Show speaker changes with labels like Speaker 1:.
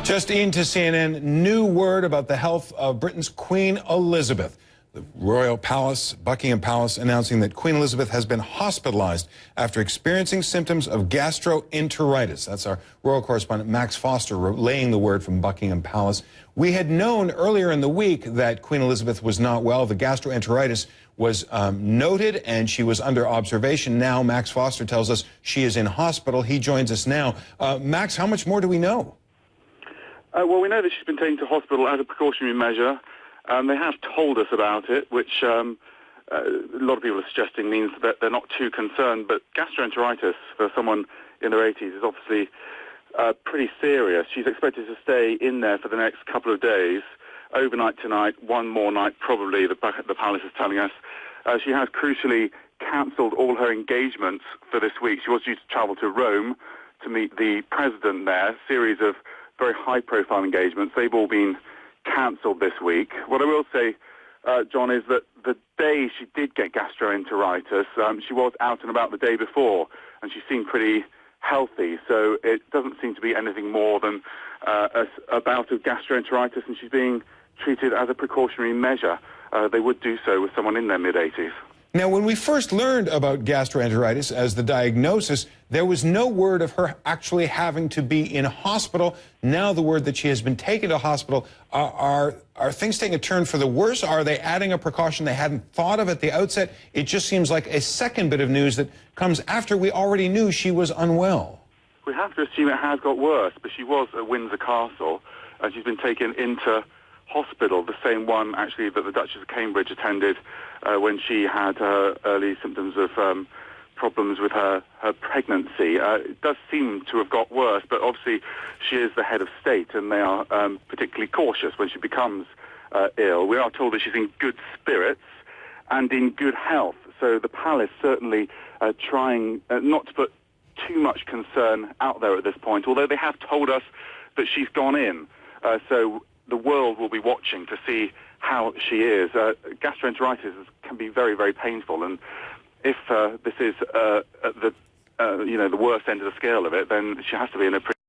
Speaker 1: Just into CNN, new word about the health of Britain's Queen Elizabeth. The Royal Palace, Buckingham Palace, announcing that Queen Elizabeth has been hospitalized after experiencing symptoms of gastroenteritis. That's our royal correspondent Max Foster relaying the word from Buckingham Palace. We had known earlier in the week that Queen Elizabeth was not well. The gastroenteritis was noted and she was under observation. Now Max Foster tells us she is in hospital. He joins us now. Max, how much more do we know?
Speaker 2: Well, we know that she's been taken to hospital as a precautionary measure. They have told us about it, which a lot of people are suggesting means that they're not too concerned. But gastroenteritis for someone in their 80s is obviously pretty serious. She's expected to stay in there for the next couple of days, overnight tonight, one more night probably, the palace is telling us. She has crucially cancelled all her engagements for this week. She was due to travel to Rome to meet the president there, a series of very high-profile engagements. They've all been cancelled this week. What I will say, John, is that the day she did get gastroenteritis, she was out and about the day before, and she seemed pretty healthy. So it doesn't seem to be anything more than a bout of gastroenteritis, and she's being treated as a precautionary measure. They would do so with someone in their mid-80s.
Speaker 1: Now, when we first learned about gastroenteritis as the diagnosis, there was no word of her actually having to be in hospital. Now the word that she has been taken to hospital, are things taking a turn for the worse? Are they adding a precaution they hadn't thought of at the outset? It just seems like a second bit of news that comes after we already knew she was unwell.
Speaker 2: We have to assume it has got worse, but she was at Windsor Castle, and she's been taken into hospital, the same one actually that the Duchess of Cambridge attended when she had early symptoms of problems with her pregnancy. It does seem to have got worse, but obviously she is the head of state and they are particularly cautious when she becomes ill. We are told that she's in good spirits and in good health, so the palace certainly trying not to put too much concern out there at this point, although they have told us that she's gone in. So the world will be watching to see how she is. Gastroenteritis can be very, very painful, and if this is at the the worst end of the scale of it, then she has to be in a pretty